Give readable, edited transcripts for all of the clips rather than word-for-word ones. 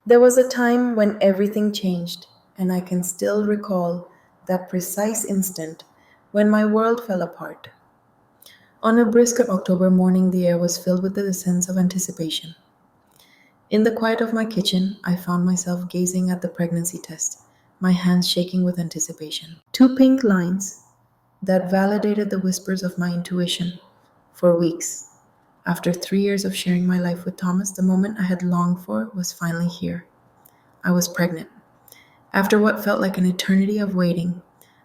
There was a time when everything changed, and I can still recall that precise instant when my world fell apart. On a brisk October morning, the air was filled with the sense of anticipation. In the quiet of my kitchen, I found myself gazing at the pregnancy test, my hands shaking with anticipation. Two pink lines that validated the whispers of my intuition for weeks. After 3 years of sharing my life with Thomas, the moment I had longed for was finally here. I was pregnant. After what felt like an eternity of waiting,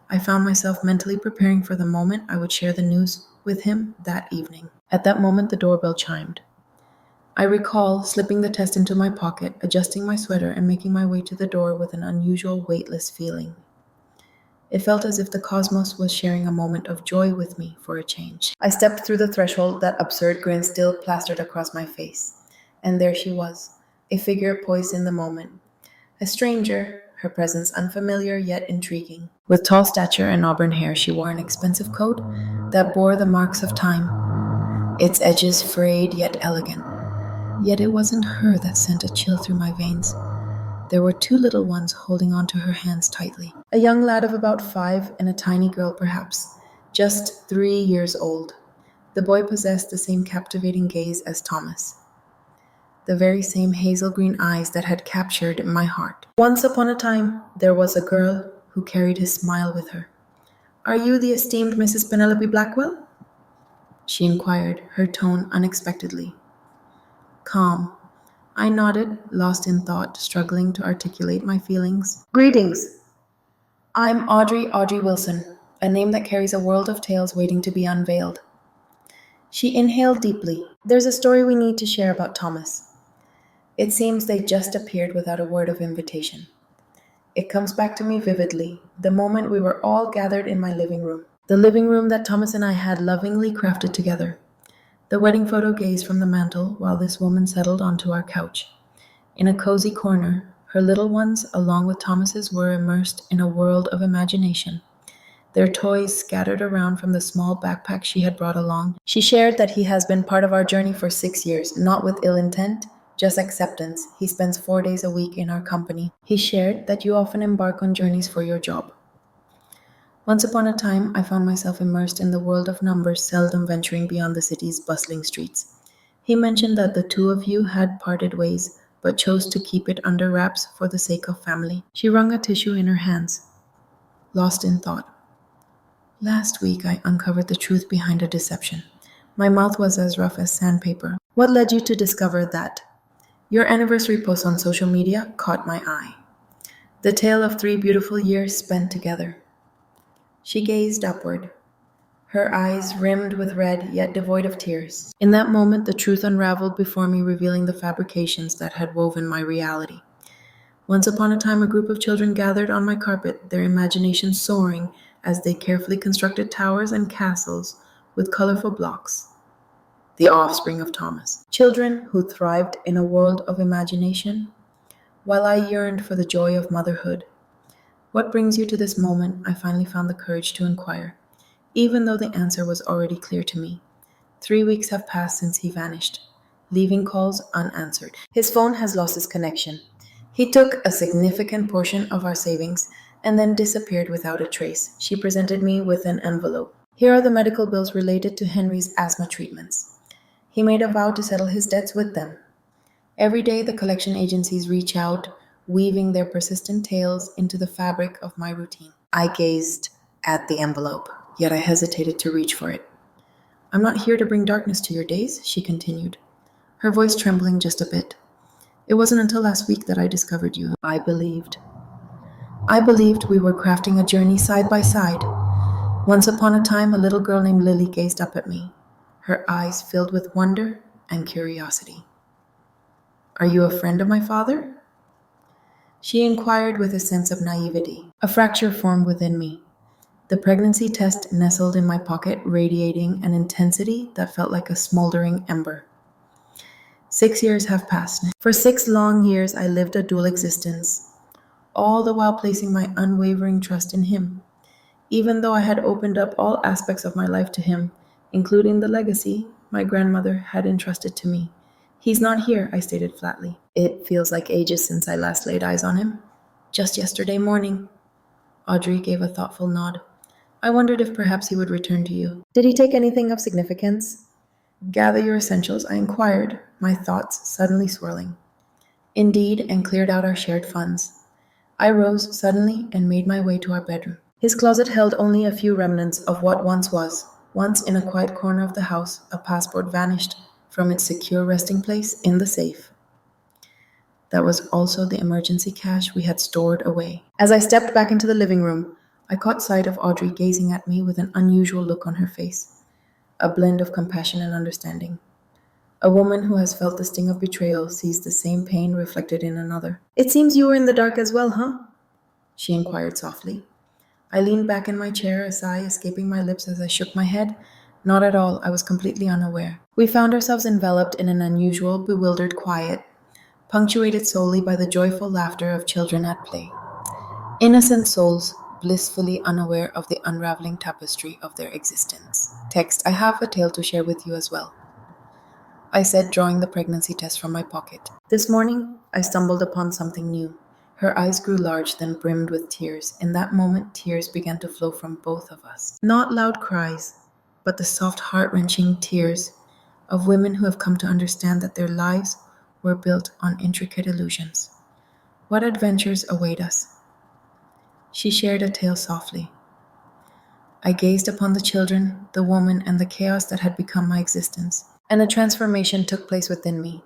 I found myself mentally preparing for the moment I would share the news with him that evening. At that moment, the doorbell chimed. I recall slipping the test into my pocket, adjusting my sweater, and making my way to the door with an unusual weightless feeling. It felt as if the cosmos was sharing a moment of joy with me for a change. I stepped through the threshold, that absurd grin still plastered across my face. And there she was, a figure poised in the moment. A stranger, her presence unfamiliar yet intriguing. With tall stature and auburn hair, she wore an expensive coat that bore the marks of time, its edges frayed yet elegant. Yet it wasn't her that sent a chill through my veins. There were two little ones holding onto her hands tightly. A young lad of about 5 and a tiny girl perhaps, just 3 years old. The boy possessed the same captivating gaze as Thomas, the very same hazel green eyes that had captured my heart. Once upon a time, there was a girl who carried his smile with her. "Are you the esteemed Mrs. Penelope Blackwell?" she inquired, her tone unexpectedly calm. I nodded, lost in thought, struggling to articulate my feelings. "Greetings. I'm Audrey Wilson, a name that carries a world of tales waiting to be unveiled." She inhaled deeply. "There's a story we need to share about Thomas. It seems they just appeared without a word of invitation. It comes back to me vividly, the moment we were all gathered in my living room. The living room that Thomas and I had lovingly crafted together. The wedding photo gazed from the mantel while this woman settled onto our couch. In a cozy corner, her little ones, along with Thomas's, were immersed in a world of imagination, their toys scattered around from the small backpack she had brought along. She shared that he has been part of our journey for 6 years, not with ill intent, just acceptance. He spends 4 days a week in our company. He shared that you often embark on journeys for your job. Once upon a time, I found myself immersed in the world of numbers, seldom venturing beyond the city's bustling streets. He mentioned that the two of you had parted ways, but chose to keep it under wraps for the sake of family. She wrung a tissue in her hands, lost in thought. Last week, I uncovered the truth behind a deception. My mouth was as rough as sandpaper. What led you to discover that? Your anniversary post on social media caught my eye. The tale of 3 beautiful years spent together. She gazed upward, her eyes rimmed with red yet devoid of tears. In that moment, the truth unraveled before me, revealing the fabrications that had woven my reality. Once upon a time, a group of children gathered on my carpet, their imaginations soaring as they carefully constructed towers and castles with colorful blocks. The offspring of Thomas. Children who thrived in a world of imagination, while I yearned for the joy of motherhood. What brings you to this moment? I finally found the courage to inquire, even though the answer was already clear to me. 3 weeks have passed since he vanished, leaving calls unanswered. His phone has lost its connection. He took a significant portion of our savings and then disappeared without a trace. She presented me with an envelope. Here are the medical bills related to Henry's asthma treatments. He made a vow to settle his debts with them. Every day, the collection agencies reach out, weaving their persistent tales into the fabric of my routine. I gazed at the envelope, yet I hesitated to reach for it. "I'm not here to bring darkness to your days," she continued, her voice trembling just a bit. "It wasn't until last week that I discovered you. I believed we were crafting a journey side by side. Once upon a time, a little girl named Lily gazed up at me, her eyes filled with wonder and curiosity. Are you a friend of my father?" She inquired with a sense of naivety. A fracture formed within me. The pregnancy test nestled in my pocket, radiating an intensity that felt like a smoldering ember. 6 years have passed. For 6 long years, I lived a dual existence, all the while placing my unwavering trust in him. Even though I had opened up all aspects of my life to him, including the legacy my grandmother had entrusted to me, He's not here, I stated flatly. It feels like ages since I last laid eyes on him. Just yesterday morning. Audrey gave a thoughtful nod. I wondered if perhaps he would return to you. Did he take anything of significance? Gather your essentials, I inquired, my thoughts suddenly swirling. Indeed, and cleared out our shared funds. I rose suddenly and made my way to our bedroom. His closet held only a few remnants of what once was. Once in a quiet corner of the house, a passport vanished from its secure resting place in the safe. That was also the emergency cash we had stored away. As I stepped back into the living room, I caught sight of Audrey gazing at me with an unusual look on her face, a blend of compassion and understanding. A woman who has felt the sting of betrayal sees the same pain reflected in another. It seems you were in the dark as well, huh? She inquired softly. I leaned back in my chair, a sigh escaping my lips as I shook my head. Not at all, I was completely unaware. We found ourselves enveloped in an unusual, bewildered quiet, punctuated solely by the joyful laughter of children at play. Innocent souls, blissfully unaware of the unraveling tapestry of their existence. Text, I have a tale to share with you as well, I said, drawing the pregnancy test from my pocket. This morning, I stumbled upon something new. Her eyes grew large, then brimmed with tears. In that moment, tears began to flow from both of us. Not loud cries, but the soft, heart-wrenching tears of women who have come to understand that their lives were built on intricate illusions. What adventures await us? She shared a tale softly. I gazed upon the children, the woman, and the chaos that had become my existence, and a transformation took place within me.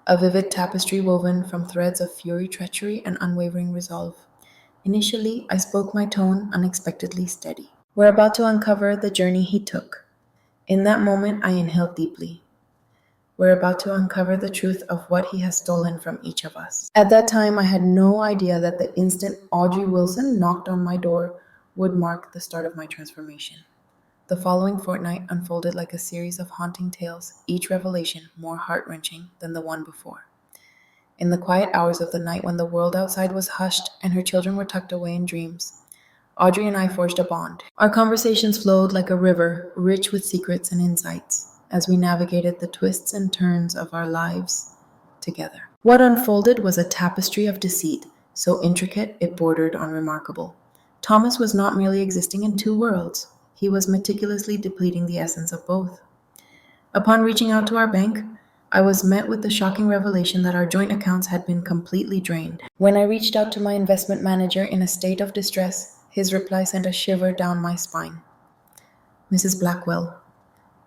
A vivid tapestry woven from threads of fury, treachery, and unwavering resolve. Initially, I spoke my tone unexpectedly steady. We're about to uncover the journey he took. In that moment, I inhaled deeply. We're about to uncover the truth of what he has stolen from each of us. At that time, I had no idea that the instant Audrey Wilson knocked on my door would mark the start of my transformation. The following fortnight unfolded like a series of haunting tales, each revelation more heart-wrenching than the one before. In the quiet hours of the night when the world outside was hushed and her children were tucked away in dreams, Audrey and I forged a bond. Our conversations flowed like a river, rich with secrets and insights, as we navigated the twists and turns of our lives together. What unfolded was a tapestry of deceit, so intricate it bordered on remarkable. Thomas was not merely existing in two worlds, he was meticulously depleting the essence of both. Upon reaching out to our bank, I was met with the shocking revelation that our joint accounts had been completely drained. When I reached out to my investment manager in a state of distress, his reply sent a shiver down my spine. Mrs. Blackwell,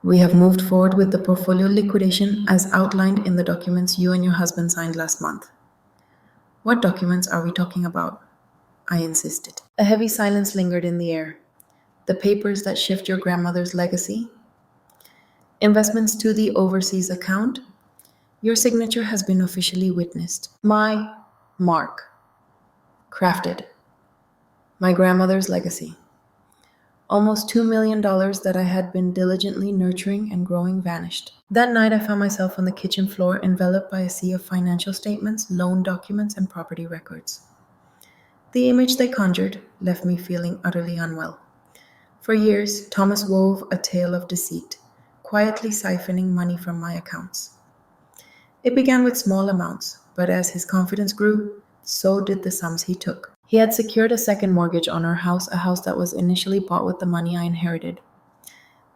we have moved forward with the portfolio liquidation as outlined in the documents you and your husband signed last month. What documents are we talking about? I insisted. A heavy silence lingered in the air. The papers that shift your grandmother's legacy? Investments to the overseas account? Your signature has been officially witnessed. My mark. Crafted. My grandmother's legacy. Almost $2 million that I had been diligently nurturing and growing vanished. That night I found myself on the kitchen floor enveloped by a sea of financial statements, loan documents, and property records. The image they conjured left me feeling utterly unwell. For years, Thomas wove a tale of deceit, quietly siphoning money from my accounts. It began with small amounts, but as his confidence grew, so did the sums he took. He had secured a second mortgage on our house, a house that was initially bought with the money I inherited.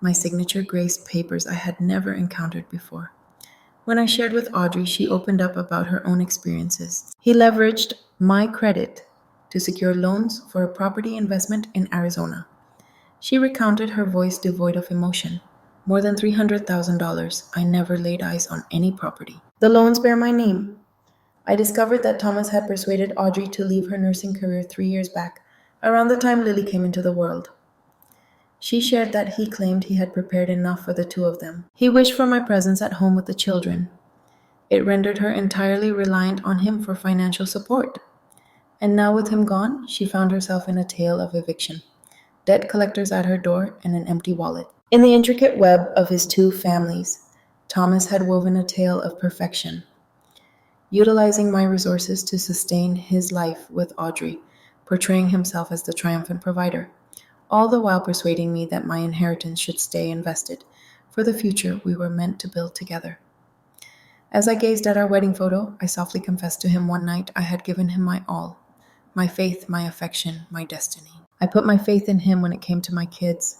My signature graced papers I had never encountered before. When I shared with Audrey, she opened up about her own experiences. He leveraged my credit to secure loans for a property investment in Arizona. She recounted, her voice devoid of emotion. More than $300,000. I never laid eyes on any property. The loans bear my name. I discovered that Thomas had persuaded Audrey to leave her nursing career 3 years back, around the time Lily came into the world. She shared that he claimed he had prepared enough for the two of them. He wished for my presence at home with the children. It rendered her entirely reliant on him for financial support. And now with him gone, she found herself in a tale of eviction. Debt collectors at her door and an empty wallet. In the intricate web of his two families, Thomas had woven a tale of perfection, utilizing my resources to sustain his life with Audrey, portraying himself as the triumphant provider, all the while persuading me that my inheritance should stay invested for the future we were meant to build together. As I gazed at our wedding photo, I softly confessed to him one night I had given him my all, my faith, my affection, my destiny. I put my faith in him when it came to my kids.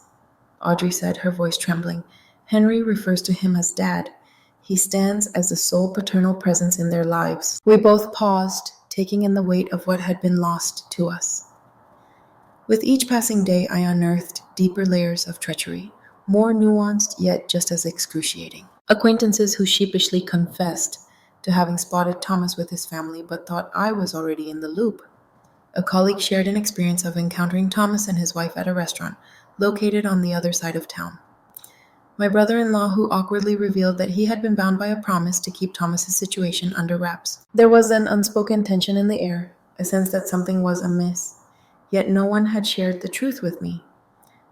Audrey said, her voice trembling. Henry refers to him as Dad. He stands as the sole paternal presence in their lives. We both paused, taking in the weight of what had been lost to us. With each passing day, I unearthed deeper layers of treachery, more nuanced yet just as excruciating. Acquaintances who sheepishly confessed to having spotted Thomas with his family but thought I was already in the loop. A colleague shared an experience of encountering Thomas and his wife at a restaurant located on the other side of town. My brother-in-law who awkwardly revealed that he had been bound by a promise to keep Thomas's situation under wraps. There was an unspoken tension in the air, a sense that something was amiss. Yet no one had shared the truth with me.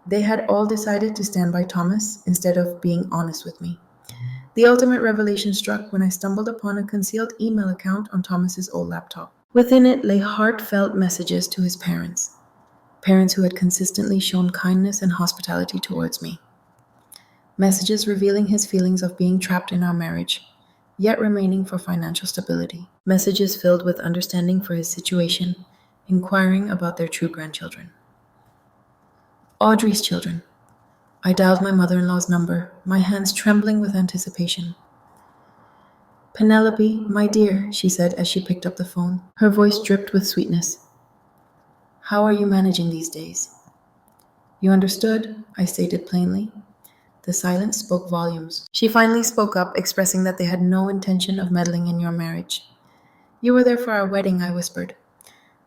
They had all decided to stand by Thomas instead of being honest with me. The ultimate revelation struck when I stumbled upon a concealed email account on Thomas's old laptop. Within it lay heartfelt messages to his parents who had consistently shown kindness and hospitality towards me. Messages revealing his feelings of being trapped in our marriage, yet remaining for financial stability. Messages filled with understanding for his situation, inquiring about their true grandchildren. Audrey's children. I dialed my mother-in-law's number, my hands trembling with anticipation. Penelope, my dear, she said as she picked up the phone. Her voice dripped with sweetness. How are you managing these days? You understood, I stated plainly. The silence spoke volumes. She finally spoke up, expressing that they had no intention of meddling in your marriage. You were there for our wedding, I whispered.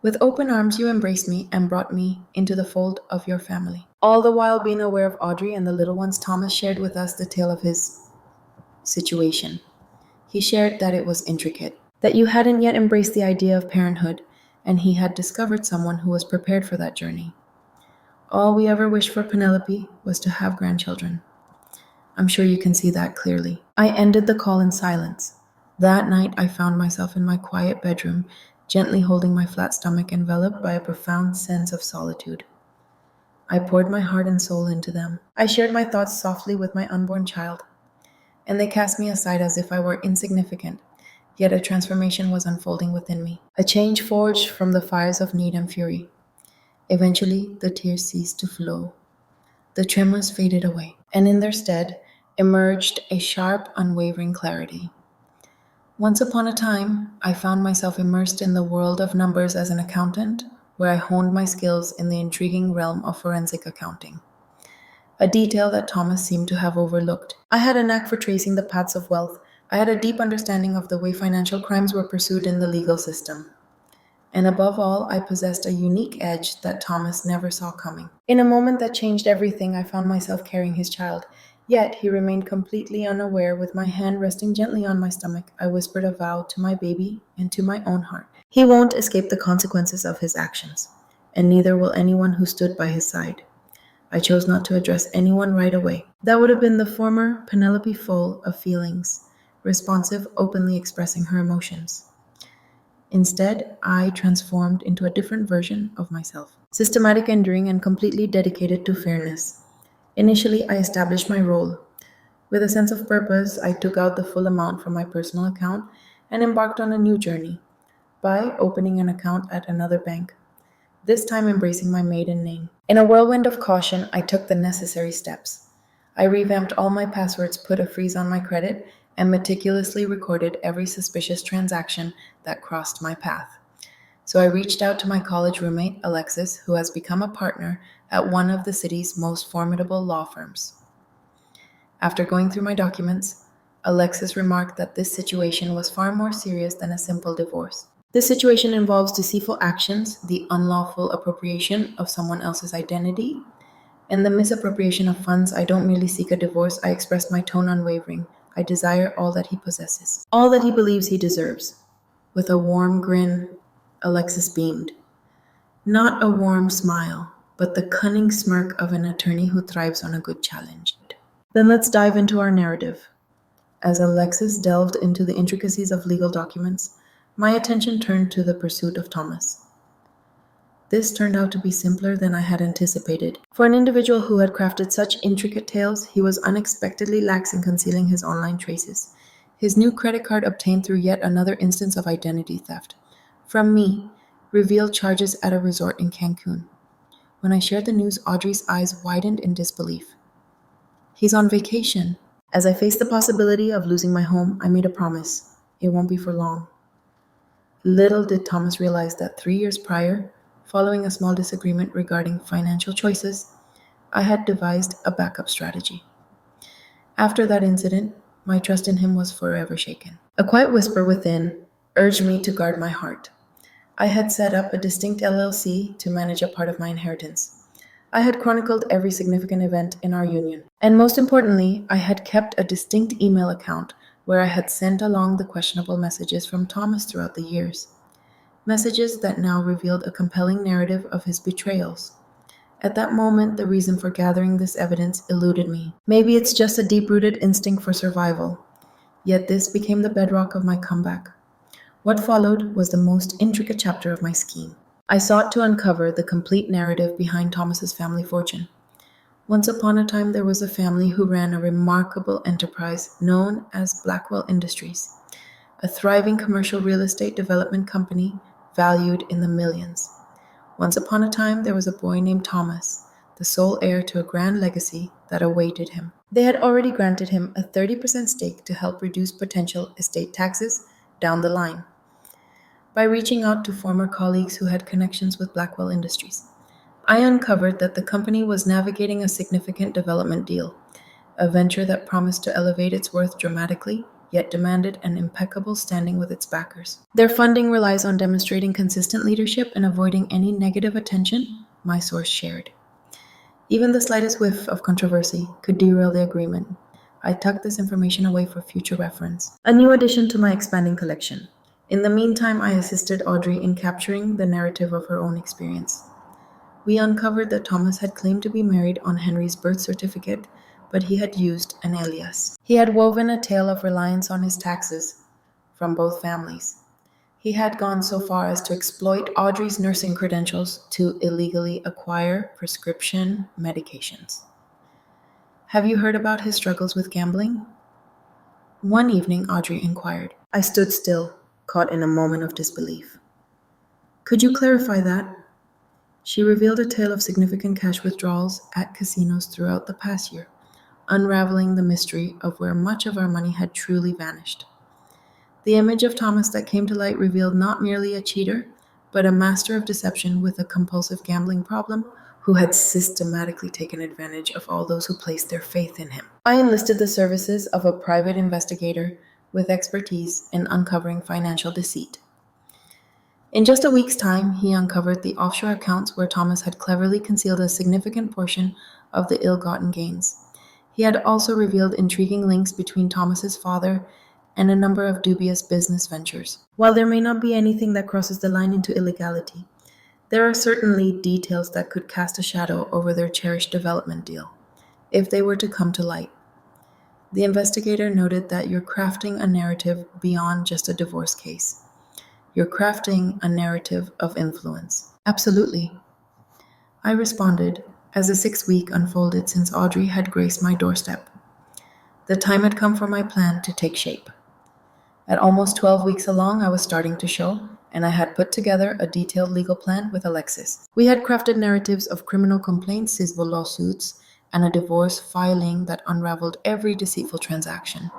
With open arms, you embraced me and brought me into the fold of your family. All the while being aware of Audrey and the little ones, Thomas shared with us the tale of his situation. He shared that it was intricate, that you hadn't yet embraced the idea of parenthood, and he had discovered someone who was prepared for that journey. All we ever wished for Penelope was to have grandchildren. I'm sure you can see that clearly. I ended the call in silence. That night, I found myself in my quiet bedroom, gently holding my flat stomach enveloped by a profound sense of solitude. I poured my heart and soul into them. I shared my thoughts softly with my unborn child, and they cast me aside as if I were insignificant, yet a transformation was unfolding within me, a change forged from the fires of need and fury. Eventually, the tears ceased to flow. The tremors faded away, and in their stead emerged a sharp, unwavering clarity. Once upon a time, I found myself immersed in the world of numbers as an accountant, where I honed my skills in the intriguing realm of forensic accounting, a detail that Thomas seemed to have overlooked. I had a knack for tracing the paths of wealth. I had a deep understanding of the way financial crimes were pursued in the legal system. And above all, I possessed a unique edge that Thomas never saw coming. In a moment that changed everything, I found myself carrying his child. Yet he remained completely unaware. With my hand resting gently on my stomach, I whispered a vow to my baby and to my own heart. He won't escape the consequences of his actions, and neither will anyone who stood by his side. I chose not to address anyone right away. That would have been the former Penelope full of feelings, responsive, openly expressing her emotions. Instead, I transformed into a different version of myself, systematic, enduring, and completely dedicated to fairness. Initially, I established my role. With a sense of purpose, I took out the full amount from my personal account and embarked on a new journey by opening an account at another bank, this time embracing my maiden name. In a whirlwind of caution, I took the necessary steps. I revamped all my passwords, put a freeze on my credit, and meticulously recorded every suspicious transaction that crossed my path. So I reached out to my college roommate, Alexis, who has become a partner at one of the city's most formidable law firms. After going through my documents, Alexis remarked that this situation was far more serious than a simple divorce. This situation involves deceitful actions, the unlawful appropriation of someone else's identity, and the misappropriation of funds. I don't merely seek a divorce, I expressed my tone unwavering. I desire all that he possesses, all that he believes he deserves. With a warm grin, Alexis beamed. Not a warm smile, but the cunning smirk of an attorney who thrives on a good challenge. Then let's dive into our narrative. As Alexis delved into the intricacies of legal documents, my attention turned to the pursuit of Thomas. This turned out to be simpler than I had anticipated. For an individual who had crafted such intricate tales, he was unexpectedly lax in concealing his online traces. His new credit card obtained through yet another instance of identity theft. From me, revealed charges at a resort in Cancun. When I shared the news, Audrey's eyes widened in disbelief. He's on vacation. As I faced the possibility of losing my home, I made a promise. It won't be for long. Little did Thomas realize that 3 years prior, following a small disagreement regarding financial choices, I had devised a backup strategy. After that incident, my trust in him was forever shaken. A quiet whisper within urged me to guard my heart. I had set up a distinct LLC to manage a part of my inheritance. I had chronicled every significant event in our union. And most importantly, I had kept a distinct email account where I had sent along the questionable messages from Thomas throughout the years. Messages that now revealed a compelling narrative of his betrayals. At that moment, the reason for gathering this evidence eluded me. Maybe it's just a deep-rooted instinct for survival. Yet this became the bedrock of my comeback. What followed was the most intricate chapter of my scheme. I sought to uncover the complete narrative behind Thomas's family fortune. Once upon a time, there was a family who ran a remarkable enterprise known as Blackwell Industries, a thriving commercial real estate development company valued in the millions. Once upon a time, there was a boy named Thomas, the sole heir to a grand legacy that awaited him. They had already granted him a 30% stake to help reduce potential estate taxes down the line. By reaching out to former colleagues who had connections with Blackwell Industries, I uncovered that the company was navigating a significant development deal, a venture that promised to elevate its worth dramatically, yet demanded an impeccable standing with its backers. Their funding relies on demonstrating consistent leadership and avoiding any negative attention, my source shared. Even the slightest whiff of controversy could derail the agreement. I tucked this information away for future reference. A new addition to my expanding collection. In the meantime, I assisted Audrey in capturing the narrative of her own experience. We uncovered that Thomas had claimed to be married on Henry's birth certificate, but he had used an alias. He had woven a tale of reliance on his taxes from both families. He had gone so far as to exploit Audrey's nursing credentials to illegally acquire prescription medications. Have you heard about his struggles with gambling? One evening, Audrey inquired. I stood still, caught in a moment of disbelief. Could you clarify that? She revealed a tale of significant cash withdrawals at casinos throughout the past year, unraveling the mystery of where much of our money had truly vanished. The image of Thomas that came to light revealed not merely a cheater, but a master of deception with a compulsive gambling problem who had systematically taken advantage of all those who placed their faith in him. I enlisted the services of a private investigator with expertise in uncovering financial deceit. In just a week's time, he uncovered the offshore accounts where Thomas had cleverly concealed a significant portion of the ill-gotten gains. He had also revealed intriguing links between Thomas's father and a number of dubious business ventures. While there may not be anything that crosses the line into illegality, there are certainly details that could cast a shadow over their cherished development deal, if they were to come to light. The investigator noted that you're crafting a narrative beyond just a divorce case. You're crafting a narrative of influence. Absolutely. I responded as the 6th week unfolded since Audrey had graced my doorstep. The time had come for my plan to take shape. At almost 12 weeks along, I was starting to show, and I had put together a detailed legal plan with Alexis. We had crafted narratives of criminal complaints, civil lawsuits, and a divorce filing that unraveled every deceitful transaction.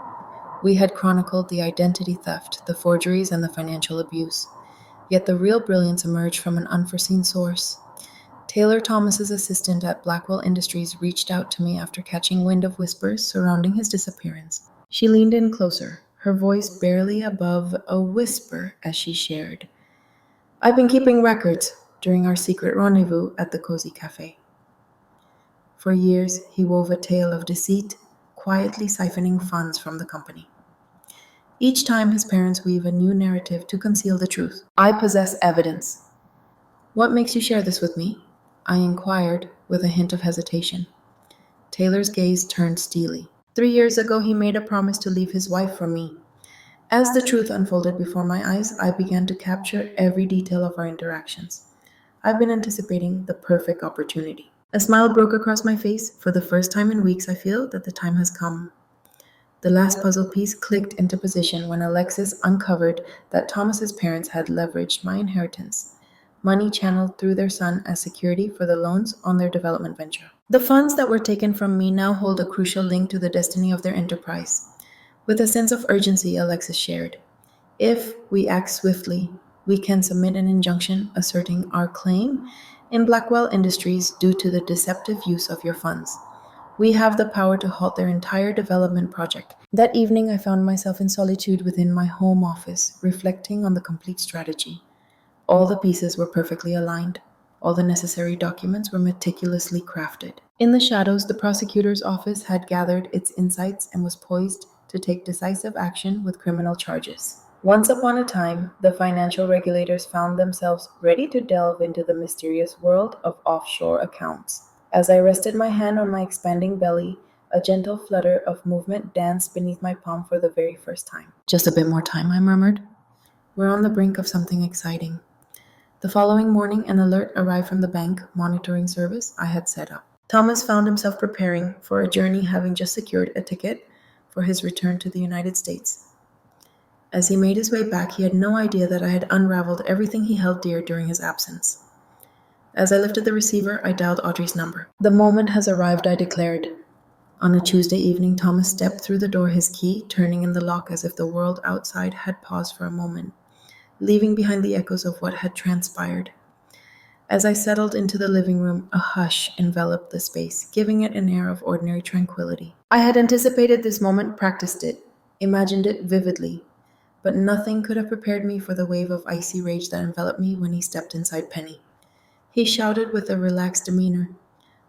We had chronicled the identity theft, the forgeries, and the financial abuse. Yet the real brilliance emerged from an unforeseen source. Taylor Thomas's assistant at Blackwell Industries reached out to me after catching wind of whispers surrounding his disappearance. She leaned in closer, her voice barely above a whisper as she shared, "I've been keeping records during our secret rendezvous at the Cozy Cafe." For years, he wove a tale of deceit, quietly siphoning funds from the company. Each time his parents weave a new narrative to conceal the truth. I possess evidence. What makes you share this with me? I inquired with a hint of hesitation. Taylor's gaze turned steely. 3 years ago, he made a promise to leave his wife for me. As the truth unfolded before my eyes, I began to capture every detail of our interactions. I've been anticipating the perfect opportunity. A smile broke across my face. For the first time in weeks, I feel that the time has come. The last puzzle piece clicked into position when Alexis uncovered that Thomas's parents had leveraged my inheritance, money channeled through their son as security for the loans on their development venture. The funds that were taken from me now hold a crucial link to the destiny of their enterprise. With a sense of urgency, Alexis shared, "If we act swiftly, we can submit an injunction asserting our claim in Blackwell Industries due to the deceptive use of your funds. We have the power to halt their entire development project." That evening, I found myself in solitude within my home office, reflecting on the complete strategy. All the pieces were perfectly aligned. All the necessary documents were meticulously crafted. In the shadows, the prosecutor's office had gathered its insights and was poised to take decisive action with criminal charges. Once upon a time, the financial regulators found themselves ready to delve into the mysterious world of offshore accounts. As I rested my hand on my expanding belly, a gentle flutter of movement danced beneath my palm for the very first time. "Just a bit more time," I murmured. "We're on the brink of something exciting." The following morning, an alert arrived from the bank monitoring service I had set up. Thomas found himself preparing for a journey, having just secured a ticket for his return to the United States. As he made his way back, he had no idea that I had unraveled everything he held dear during his absence. As I lifted the receiver, I dialed Audrey's number. "The moment has arrived," I declared. On a Tuesday evening, Thomas stepped through the door, his key turning in the lock as if the world outside had paused for a moment, leaving behind the echoes of what had transpired. As I settled into the living room, a hush enveloped the space, giving it an air of ordinary tranquility. I had anticipated this moment, practiced it, imagined it vividly, but nothing could have prepared me for the wave of icy rage that enveloped me when he stepped inside Penny. He shouted with a relaxed demeanor,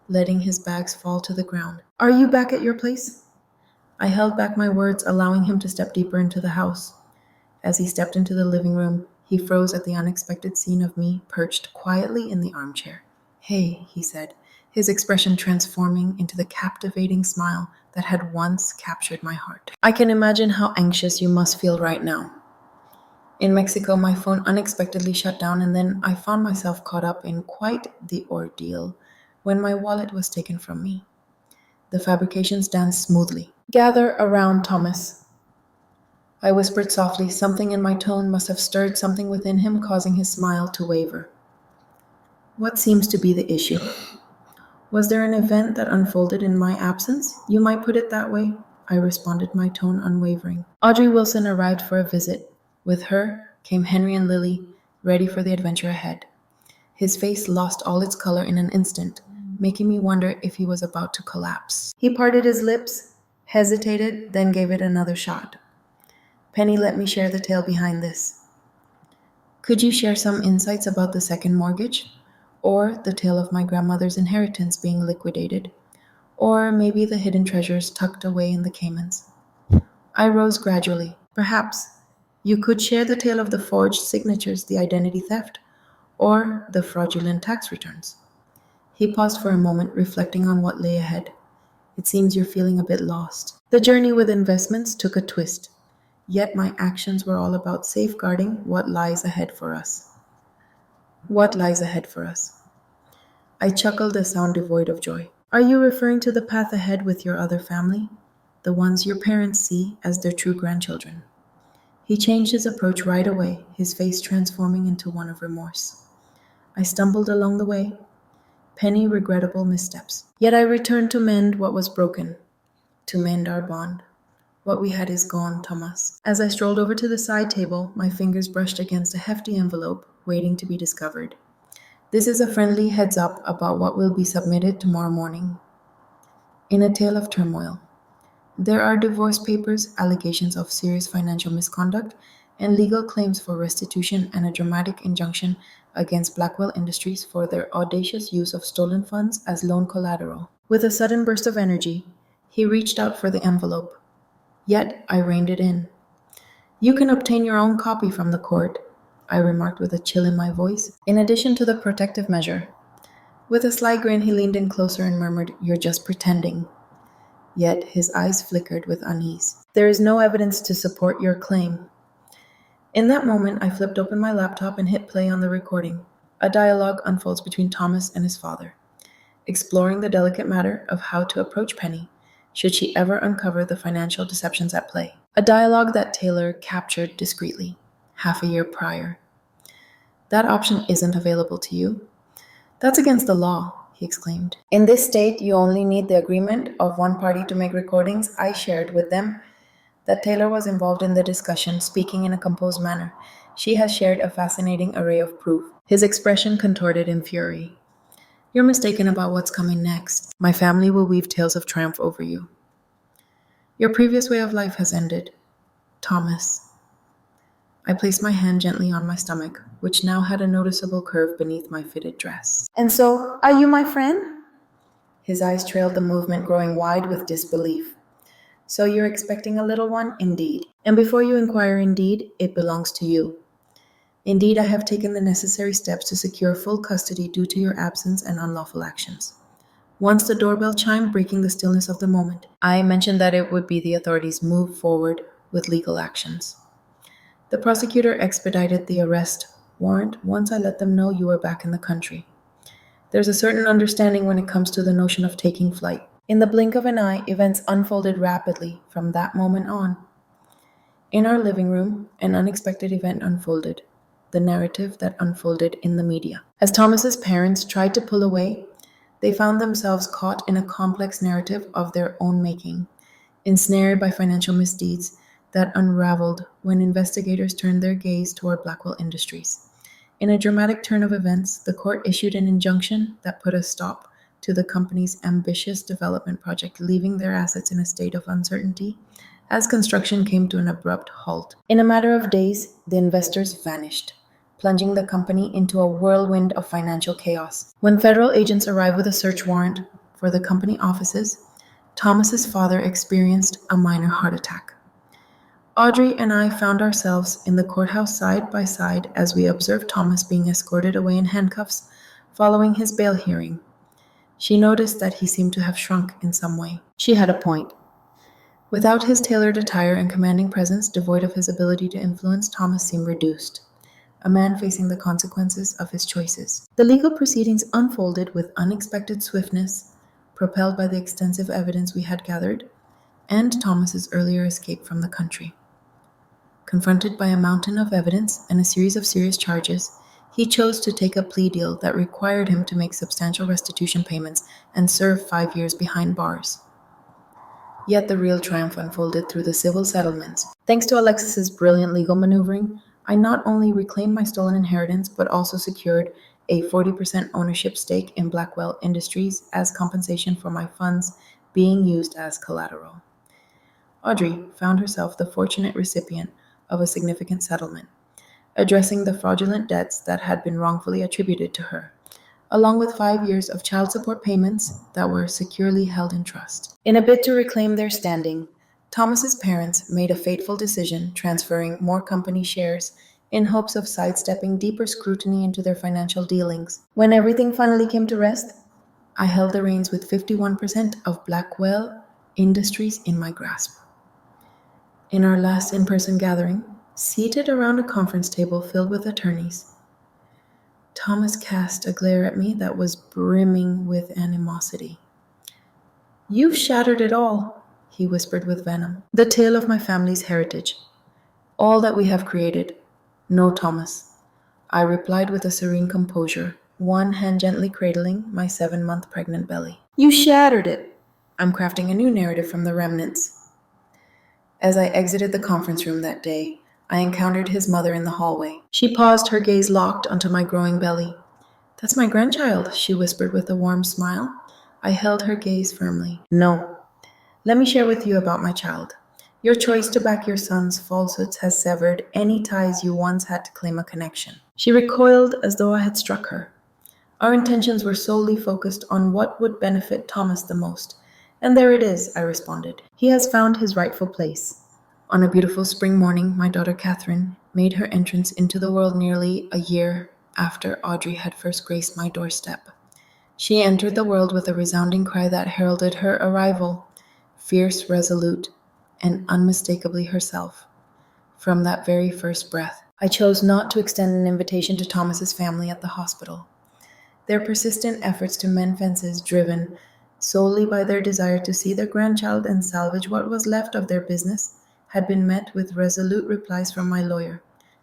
letting his bags fall to the ground. "Are you back at your place?" I held back my words, allowing him to step deeper into the house. As he stepped into the living room, he froze at the unexpected scene of me perched quietly in the armchair. "Hey," he said, his expression transforming into the captivating smile that had once captured my heart. "I can imagine how anxious you must feel right now." In Mexico, my phone unexpectedly shut down, and then I found myself caught up in quite the ordeal when my wallet was taken from me. The fabrications danced smoothly. "Gather around, Thomas," I whispered softly. Something in my tone must have stirred something within him, causing his smile to waver. "What seems to be the issue? Was there an event that unfolded in my absence? You might put it that way," I responded, my tone unwavering. "Audrey Wilson arrived for a visit. With her came Henry and Lily, ready for the adventure ahead." His face lost all its color in an instant, making me wonder if he was about to collapse. He parted his lips, hesitated, then gave it another shot. "Penny, let me share the tale behind this. Could you share some insights about the second mortgage? Or the tale of my grandmother's inheritance being liquidated? Or maybe the hidden treasures tucked away in the Caymans?" I rose gradually. "Perhaps you could share the tale of the forged signatures, the identity theft, or the fraudulent tax returns." He paused for a moment, reflecting on what lay ahead. "It seems you're feeling a bit lost." The journey with investments took a twist. Yet my actions were all about safeguarding what lies ahead for us. What lies ahead for us? I chuckled, a sound devoid of joy. "Are you referring to the path ahead with your other family? The ones your parents see as their true grandchildren?" He changed his approach right away, his face transforming into one of remorse. "I stumbled along the way. Penny regrettable missteps. Yet I returned to mend what was broken, to mend our bond. What we had is gone, Thomas." As I strolled over to the side table, my fingers brushed against a hefty envelope, waiting to be discovered. "This is a friendly heads up about what will be submitted tomorrow morning. In a tale of turmoil. There are divorce papers, allegations of serious financial misconduct, and legal claims for restitution and a dramatic injunction against Blackwell Industries for their audacious use of stolen funds as loan collateral." With a sudden burst of energy, he reached out for the envelope. Yet I reined it in. "You can obtain your own copy from the court," I remarked with a chill in my voice, "in addition to the protective measure." With a sly grin, he leaned in closer and murmured, "You're just pretending." Yet his eyes flickered with unease. "There is no evidence to support your claim." In that moment, I flipped open my laptop and hit play on the recording. A dialogue unfolds between Thomas and his father, exploring the delicate matter of how to approach Penny, should she ever uncover the financial deceptions at play. A dialogue that Taylor captured discreetly half a year prior. "That option isn't available to you. That's against the law," he exclaimed. "In this state, you only need the agreement of one party to make recordings." I shared with them that Taylor was involved in the discussion, speaking in a composed manner. "She has shared a fascinating array of proof." His expression contorted in fury. "You're mistaken about what's coming next. My family will weave tales of triumph over you. Your previous way of life has ended. Thomas." I placed my hand gently on my stomach, which now had a noticeable curve beneath my fitted dress. "And so, are you my friend?" His eyes trailed the movement, growing wide with disbelief. "So you're expecting a little one? Indeed. And before you inquire, indeed, it belongs to you. Indeed, I have taken the necessary steps to secure full custody due to your absence and unlawful actions." Once the doorbell chimed, breaking the stillness of the moment, I mentioned that it would be the authorities move forward with legal actions. "The prosecutor expedited the arrest warrant once I let them know you were back in the country. There's a certain understanding when it comes to the notion of taking flight." In the blink of an eye, events unfolded rapidly from that moment on. In our living room, an unexpected event unfolded, the narrative that unfolded in the media. As Thomas's parents tried to pull away, they found themselves caught in a complex narrative of their own making, ensnared by financial misdeeds that unraveled when investigators turned their gaze toward Blackwell Industries. In a dramatic turn of events, the court issued an injunction that put a stop to the company's ambitious development project, leaving their assets in a state of uncertainty as construction came to an abrupt halt. In a matter of days, the investors vanished, plunging the company into a whirlwind of financial chaos. When federal agents arrived with a search warrant for the company offices, Thomas's father experienced a minor heart attack. Audrey and I found ourselves in the courthouse side by side as we observed Thomas being escorted away in handcuffs following his bail hearing. She noticed that he seemed to have shrunk in some way. She had a point. Without his tailored attire and commanding presence, devoid of his ability to influence, Thomas seemed reduced, a man facing the consequences of his choices. The legal proceedings unfolded with unexpected swiftness, propelled by the extensive evidence we had gathered, and Thomas's earlier escape from the country. Confronted by a mountain of evidence and a series of serious charges, he chose to take a plea deal that required him to make substantial restitution payments and serve 5 years behind bars. Yet the real triumph unfolded through the civil settlements. Thanks to Alexis's brilliant legal maneuvering, I not only reclaimed my stolen inheritance, but also secured a 40% ownership stake in Blackwell Industries as compensation for my funds being used as collateral. Audrey found herself the fortunate recipient of a significant settlement, addressing the fraudulent debts that had been wrongfully attributed to her, along with 5 years of child support payments that were securely held in trust. In a bid to reclaim their standing, Thomas's parents made a fateful decision, transferring more company shares in hopes of sidestepping deeper scrutiny into their financial dealings. When everything finally came to rest, I held the reins with 51% of Blackwell Industries in my grasp. In our last in-person gathering, seated around a conference table filled with attorneys, Thomas cast a glare at me that was brimming with animosity. "You've shattered it all," he whispered with venom. "The tale of my family's heritage. All that we have created. No, Thomas," I replied with a serene composure, one hand gently cradling my 7-month pregnant belly. "You shattered it. I'm crafting a new narrative from the remnants." As I exited the conference room that day, I encountered his mother in the hallway. She paused, her gaze locked onto my growing belly. "That's my grandchild," she whispered with a warm smile. I held her gaze firmly. "No. Let me share with you about my child. Your choice to back your son's falsehoods has severed any ties you once had to claim a connection." She recoiled as though I had struck her. Our intentions were solely focused on what would benefit Thomas the most. "And there it is," I responded. "He has found his rightful place." On a beautiful spring morning, my daughter Catherine made her entrance into the world nearly a year after Audrey had first graced my doorstep. She entered the world with a resounding cry that heralded her arrival, fierce, resolute, and unmistakably herself. From that very first breath, I chose not to extend an invitation to Thomas's family at the hospital. Their persistent efforts to mend fences driven solely by their desire to see their grandchild and salvage what was left of their business, had been met with resolute replies from my lawyer.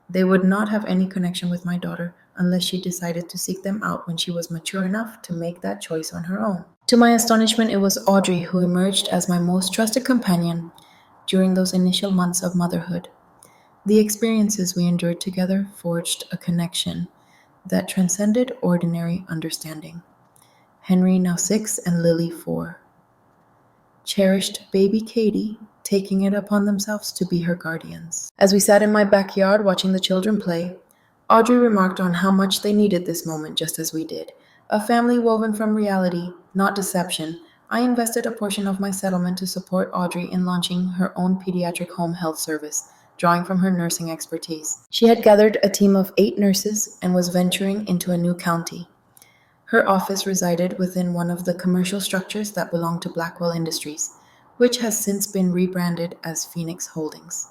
They would not have any connection with my daughter unless she decided to seek them out when she was mature enough to make that choice on her own. To my astonishment, it was Audrey who emerged as my most trusted companion during those initial months of motherhood. The experiences we endured together forged a connection that transcended ordinary understanding. Henry, now 6, and Lily, 4, cherished baby Katie, taking it upon themselves to be her guardians. As we sat in my backyard watching the children play, Audrey remarked on how much they needed this moment just as we did. A family woven from reality, not deception. I invested a portion of my settlement to support Audrey in launching her own pediatric home health service, drawing from her nursing expertise. She had gathered a team of 8 nurses and was venturing into a new county. Her office resided within one of the commercial structures that belonged to Blackwell Industries, which has since been rebranded as Phoenix Holdings,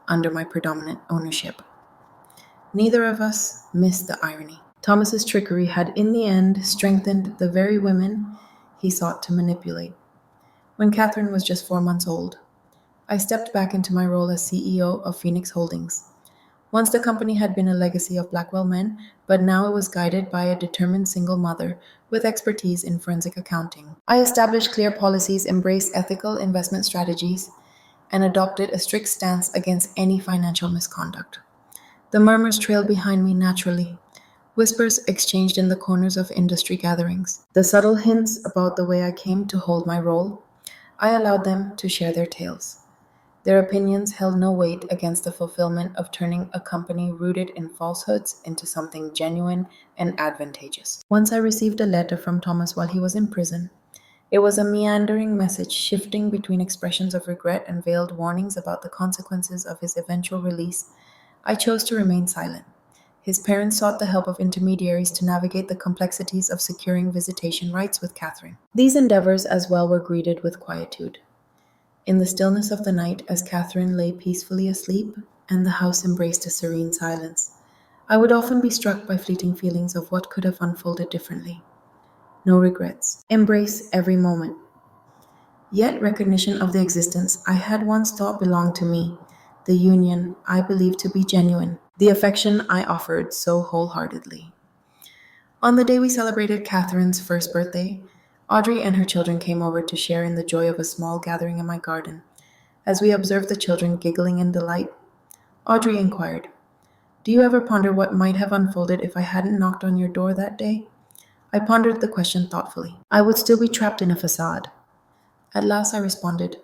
under my predominant ownership. Neither of us missed the irony. Thomas's trickery had in the end strengthened the very women he sought to manipulate. When Catherine was just 4 months old, I stepped back into my role as CEO of Phoenix Holdings. Once the company had been a legacy of Blackwell men, but now it was guided by a determined single mother with expertise in forensic accounting. I established clear policies, embraced ethical investment strategies, and adopted a strict stance against any financial misconduct. The murmurs trailed behind me naturally, whispers exchanged in the corners of industry gatherings. The subtle hints about the way I came to hold my role, I allowed them to share their tales. Their opinions held no weight against the fulfillment of turning a company rooted in falsehoods into something genuine and advantageous. Once I received a letter from Thomas while he was in prison. It was a meandering message shifting between expressions of regret and veiled warnings about the consequences of his eventual release. I chose to remain silent. His parents sought the help of intermediaries to navigate the complexities of securing visitation rights with Catherine. These endeavors as well were greeted with quietude. In the stillness of the night, as Catherine lay peacefully asleep and the house embraced a serene silence, I would often be struck by fleeting feelings of what could have unfolded differently. No regrets. Embrace every moment. Yet recognition of the existence I had once thought belonged to me, the union I believed to be genuine, the affection I offered so wholeheartedly. On the day we celebrated Catherine's first birthday, Audrey and her children came over to share in the joy of a small gathering in my garden. As we observed the children giggling in delight, Audrey inquired, "Do you ever ponder what might have unfolded if I hadn't knocked on your door that day?" I pondered the question thoughtfully. I would still be trapped in a facade. At last I responded,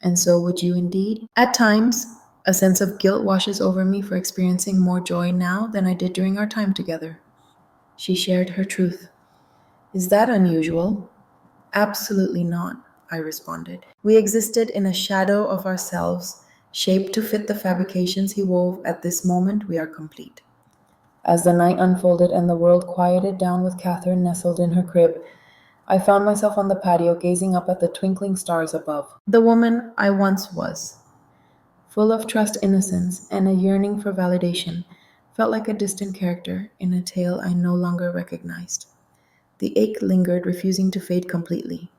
"And so would you indeed?" At times, a sense of guilt washes over me for experiencing more joy now than I did during our time together. She shared her truth. "Is that unusual?" "Absolutely not," I responded. "We existed in a shadow of ourselves, shaped to fit the fabrications he wove. At this moment, we are complete." As the night unfolded and the world quieted down with Catherine nestled in her crib, I found myself on the patio gazing up at the twinkling stars above. The woman I once was, full of trust, innocence, and a yearning for validation, felt like a distant character in a tale I no longer recognized. The ache lingered, refusing to fade completely.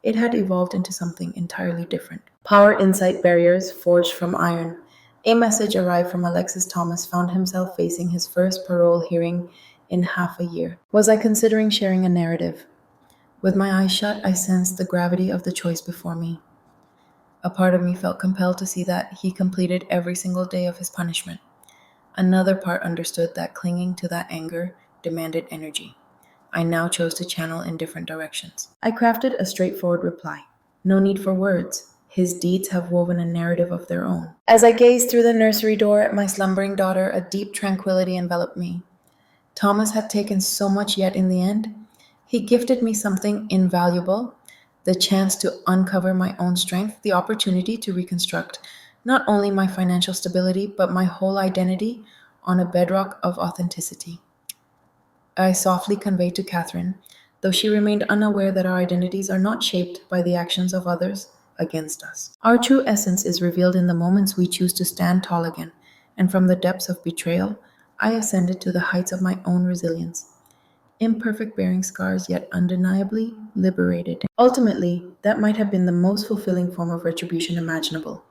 It had evolved into something entirely different. Power insight barriers forged from iron. A message arrived from Alexis Thomas found himself facing his first parole hearing in half a year. Was I considering sharing a narrative? With my eyes shut, I sensed the gravity of the choice before me. A part of me felt compelled to see that he completed every single day of his punishment. Another part understood that clinging to that anger demanded energy. I now chose to channel in different directions. I crafted a straightforward reply. No need for words. His deeds have woven a narrative of their own. As I gazed through the nursery door at my slumbering daughter, a deep tranquility enveloped me. Thomas had taken so much, yet in the end, he gifted me something invaluable, the chance to uncover my own strength, the opportunity to reconstruct not only my financial stability, but my whole identity on a bedrock of authenticity. I softly conveyed to Catherine, though she remained unaware, that our identities are not shaped by the actions of others against us. Our true essence is revealed in the moments we choose to stand tall again, and from the depths of betrayal, I ascended to the heights of my own resilience. imperfect bearing scars, yet undeniably liberated. Ultimately, that might have been the most fulfilling form of retribution imaginable.